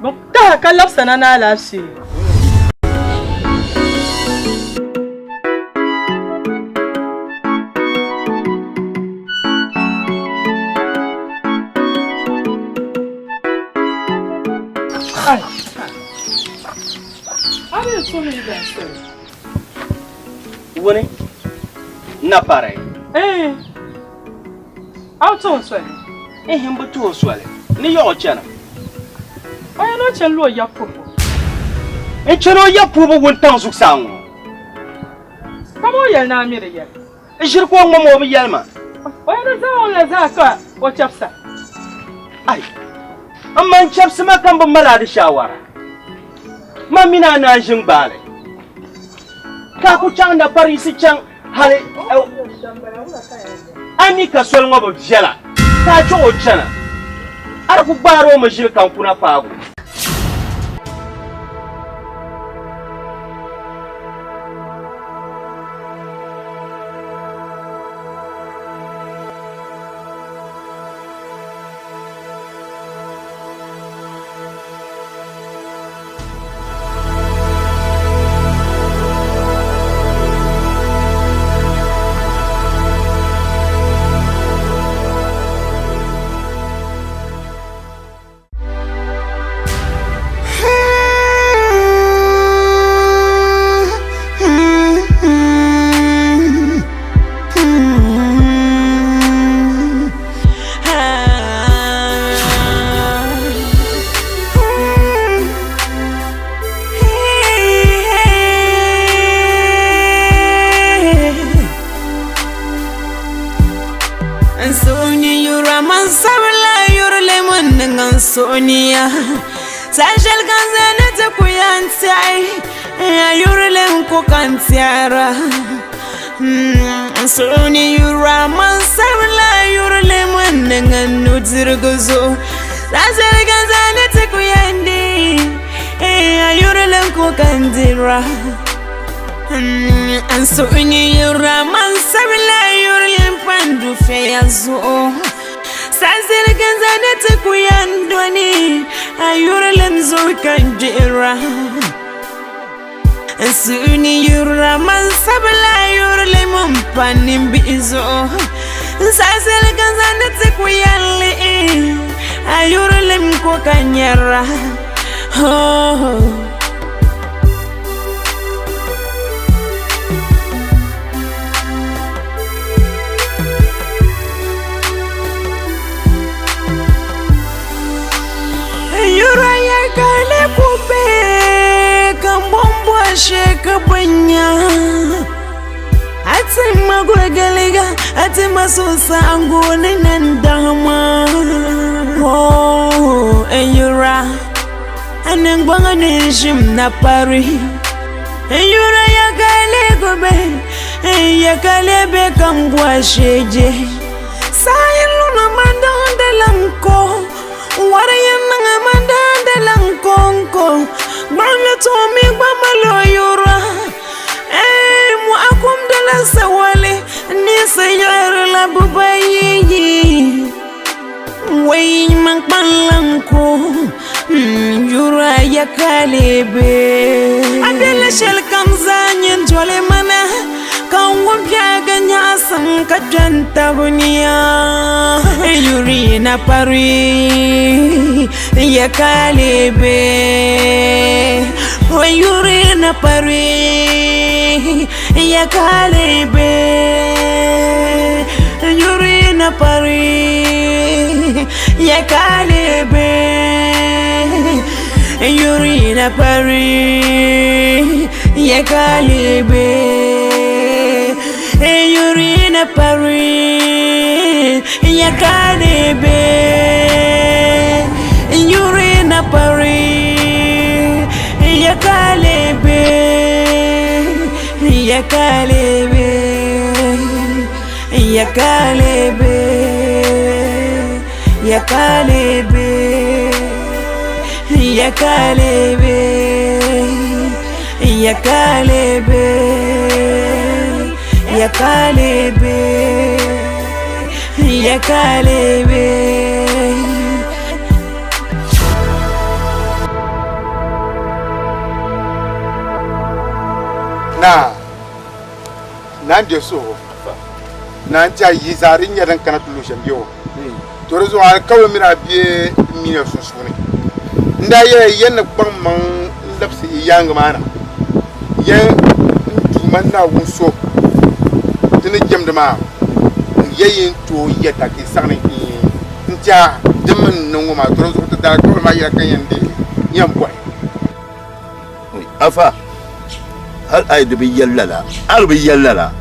bon ta ka lafsana na lafsi Wone na pare auto swale himbo to swale ni yo chana ay no chen lo ya popo chano ya popo wontan zuk sango kamo yel na mi de ya jir ko ngomo bi yelma ay no za on la za ka o chapsa ai amma chapsa ma kan ban mala da shawara mamina na jin bale ka ku chang da parisi chang hale ani ka sol ngobo jela ka cho chana ar ku baro ma jil kan kuna fago أنسونيا سأجل غزالة كويانتاي يورلم كوكانتيارا أنسوني يورا من سبلا يورلم ونغن نترغزو سأجل غزالة كوياندي يورلم كوكانتيارا أنسوني يورا من سبلا يورلم فاندو فيازو سأزل كنزانة كوياندوني أيورلم زوكا جيرا أنسوني يورا من سبلا يورلم مبانين بيزو سأزل كنزانة كويالي أيورلم كوكا نيرا Yuraya kale kube kambombo sheka banya ati magwegeliga ati masusa angone nandama oh eyura anengwanga nishim na pari eyura ya kale kube ya kale be kambwa sheje sayilu na mandonde lanko Warayan nga mandanda lang kongko Bala tomi gbamalo yura Mo akum dala sawale Ni sayar la bubayi Way mang ko Yura ya kalebe Adela shel kamzanyen jole mana Kawam piaga nyasang kajanta bunia Yuri na pari ya kalebe Yuri na pari ya kalebe Yuri na pari ya kalebe Yuri na pari ya kalebe Yuri na pari ya kalebe Yuri na pari ya kalebe ya kalebe ya kalebe ya kalebe ya kalebe ya kalebe ya kalebe ya kalebe na ndio so na ntia yizari nyadan kana tulusha mbio torezo alkawe mira bie mina susuni nda ye yen kpang mang lapsi yang mana ye tuman na wunso tene jemde ma ye yin to yeta ki sane ntia demen nongo ma torezo da ko ma ya kan yende yam boy afa hal ay de biyallala al biyallala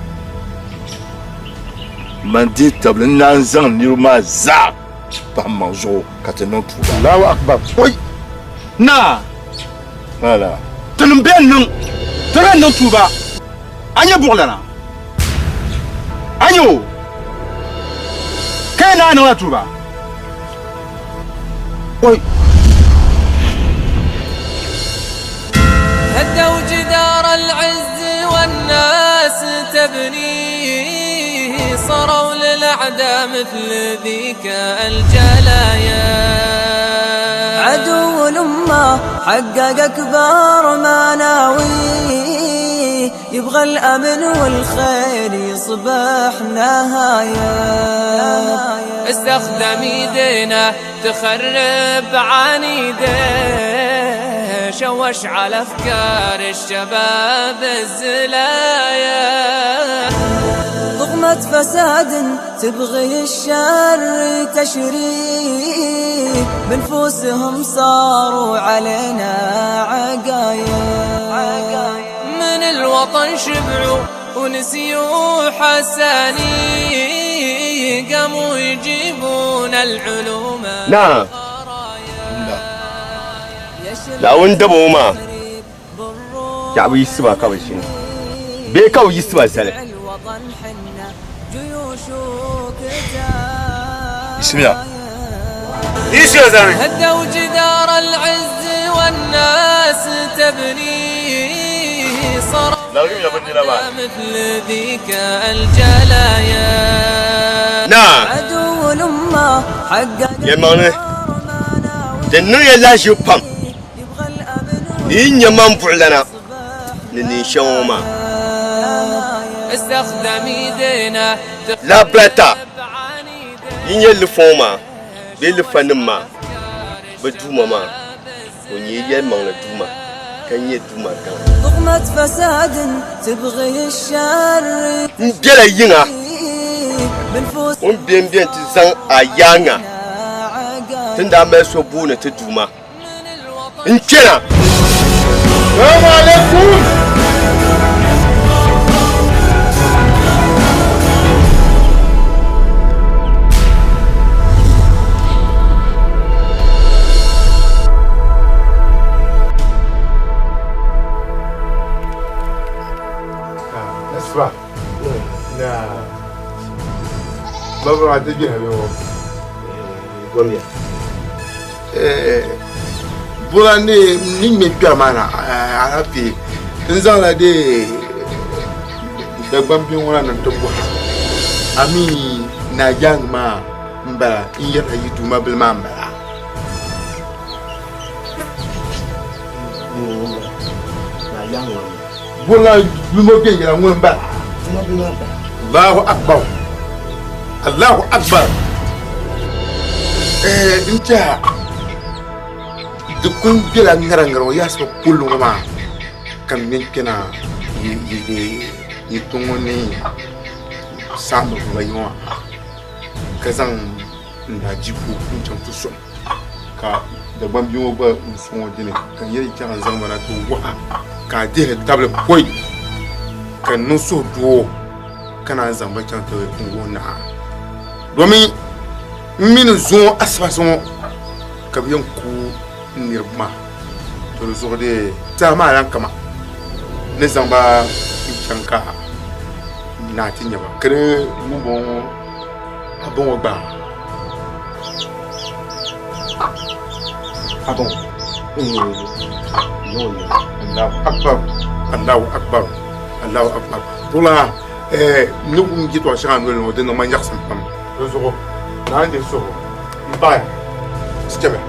man dit table nanzan nirma za pa manjo katenon tuba Allahu akbar Oi na voilà tunum ben nun tare non tuba anya burlana anyo kana no tuba oi هدوا جدار العز والناس تبنيه صاروا للأعداء مثل ذيك الجلايا عدو الأمة حقق أكبر مناويه يبغى الأمن والخير يصبح نهاية استخدم يدينا تخرب عنيده شوش على أفكار الشباب الزلايا ضغمة فساد تبغي الشر تشريه بنفوسهم صاروا علينا عقايا من الوطن شبعوا ونسيوا حساني قاموا يجيبون العلوم نعم la wanda ba ma ya bu yisba kawai shi be kawai yisba sale bismillah ايش يا زلمه هدوا جدار العز والناس تبني صار مثل ذيك الجلايا نعم عدو الأمة حقق يا ماني جنو يلا شوفهم إن يمام فعلنا ننشوما استخدم يدينا لا برتا إن يلفوما بيلفنما بدوما ما ونيجي مانا دوما كان يدوما كان ضغمة فساد تبغي الشر بيلا ينا ونبين بين تزان أيانا تندا ما يسوبونا تدوما إنكنا السلام عليكم Nasba. Nah. Baba ada je habe wo. Gomia. Bulane ni me pia mana arapi. Nzan la de dagbam bi wona nan to bo. Ami na jang ma mbara iya ayitu mabil ma mbara. Na yang wa. Bola lumo be ngira ngol mbara. Allahu akbar. Allahu akbar. Inta dukun bila ngarangaro ya so kullu ma kan min kina yi tungoni samu bayo kazan na jibu kun tan tuso ka da ban biyo ba sun wajine kan yayi kiran zamana to wa ka je table koy kan nun so do kana zamba can to ngona domin min zo asfason ka biyan ku nirma to zo de ta ma ran kama ne zamba chanka na tinya ba kre mu bon abon gba abon no Allahu akbar Allahu akbar bola nu ngi to shan no de no man yaksan pam zo na ande so bye skebe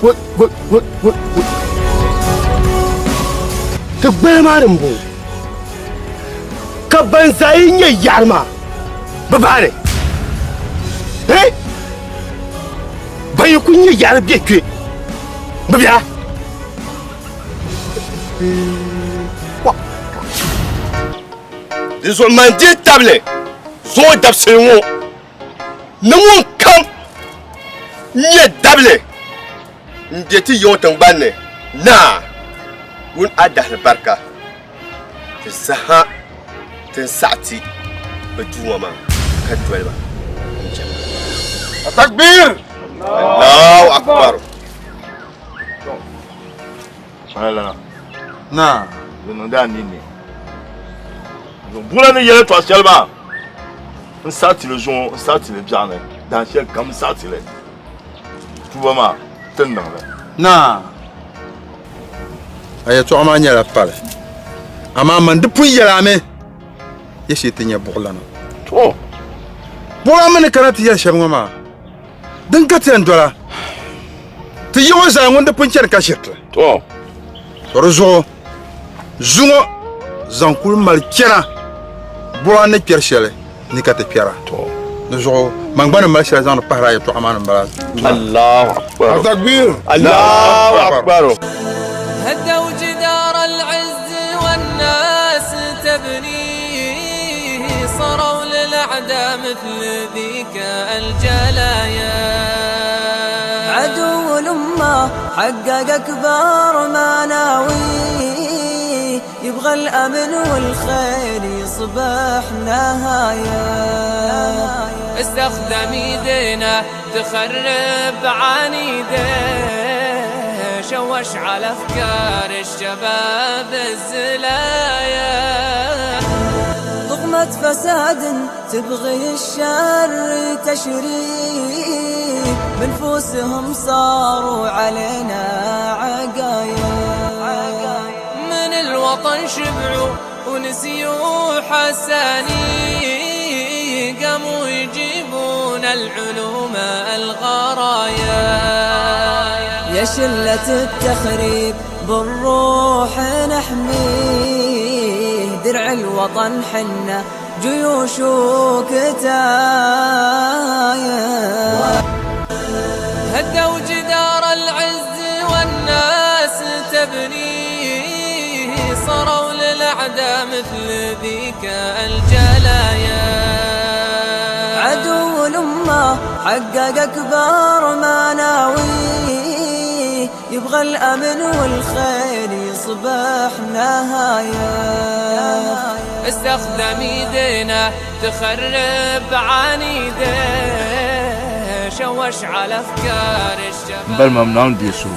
What? Ka gbemarin bo. Ka bansayin ya yarma. Babare. Bayi kun ya yar biye kwe. Babiya. Ils ont mangé table. Sont d'absolument. Nous kam. Nye table. Ndeti yontan banne na wun adda barka tisaha tinsati baduma ma kadwalba takbir Allahu akbar Voilà. na Le nom d'Anine. Donc, vous l'avez dit, toi, seulement. Ça, tu le joues, ça, tu le bien. Dans ciel comme ça, tu l'es. Tu vois, ma. na aya to ma nyala pale ama man de pu yala me yeshi tinya burlana to bora man karati ya shamma ma dan katen dola ti yo za ngonde pu cer ka shirta to rozo zungo zankul mal kena bora ne kershele ni kate piara to zo mangbana mal shela zan para ya to amana bala Allahu akbar takbir Allahu akbar هدوا جدار العز والناس تبنيه صاروا للأعداء مثل ذيك الجلايا. عدو الأمة حقق أكبر مناوي، يبغى الأمن والخير يصبح نهاية. استخدم يدينا تخرب عنيده، شوش على أفكار الشباب الزلايا. ضغمة فساد تبغي الشر تشريد، بنفوسهم صاروا علينا عقايا. من الوطن شبعوا ونسيوا حساني، قاموا يجيبون العلوم الغرايا. يا شلة التخريب بالروح نحميه، درع الوطن حنا جيوش وكتايا. هدوا جدار العز والناس تبنيه، صاروا للأعداء مثل ذيك الجلايا. عدو الأمة حقق أكبر مناوي، يبغى الأمن والخير يصبح نهاية. استخدم يدينا تخرب عنيده، شوش على أفكار الشباب. بل ممنون ديسو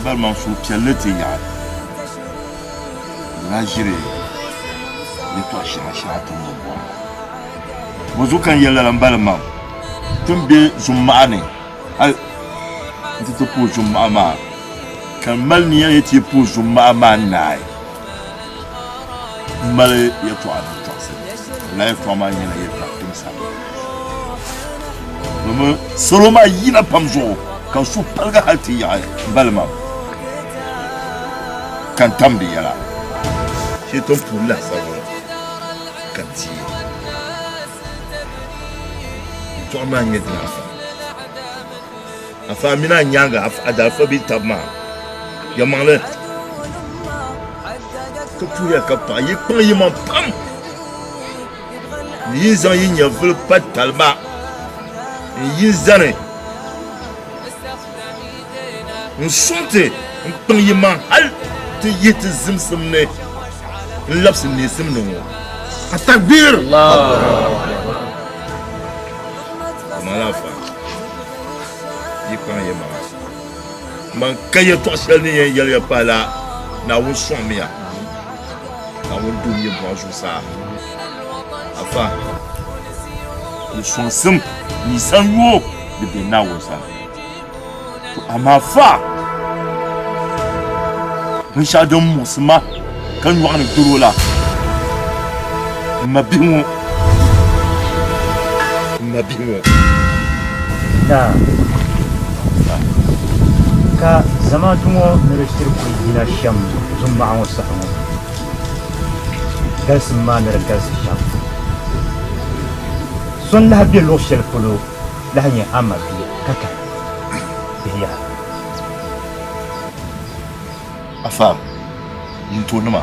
بل منصوب تلتي يعني راجري يتوشي عشرات النبوة وزو كان يلا لنبال مام تنبي زمعني هل انت تبو زمع ما كان مالني يتيبو زمع ما ناي مالي يتوعد التعصير لا يتوع ما ينا يتوع تمسا لما سلوما ينا بامزو كان سو بلغا حالتي يعني بال مام كان تنبي يلا شيطان فولا سوى كان تي توع ما يدنا afa mina nyanga ada fa bi tabma ya mangle to tuya ka pa yi pon yi man pam ni zan yi nya ful pat talba yi zane nsunte pon yi man hal te yit zimsumne labs ni simnu atakbir Allah malafa kan yema man kaye to shelni yel ya pala na won somia na won dunie bonjour ça afa le son sim ni sanwo de benawo ça amafa mun sha don musma kan wa ni durola mabimo na ka zama tungo nirishtir ku dina sham zumma an wasu hamu gas ma nirgas sham son la bi lo shel fulo la hanya amma bi kaka biya afa yin to numa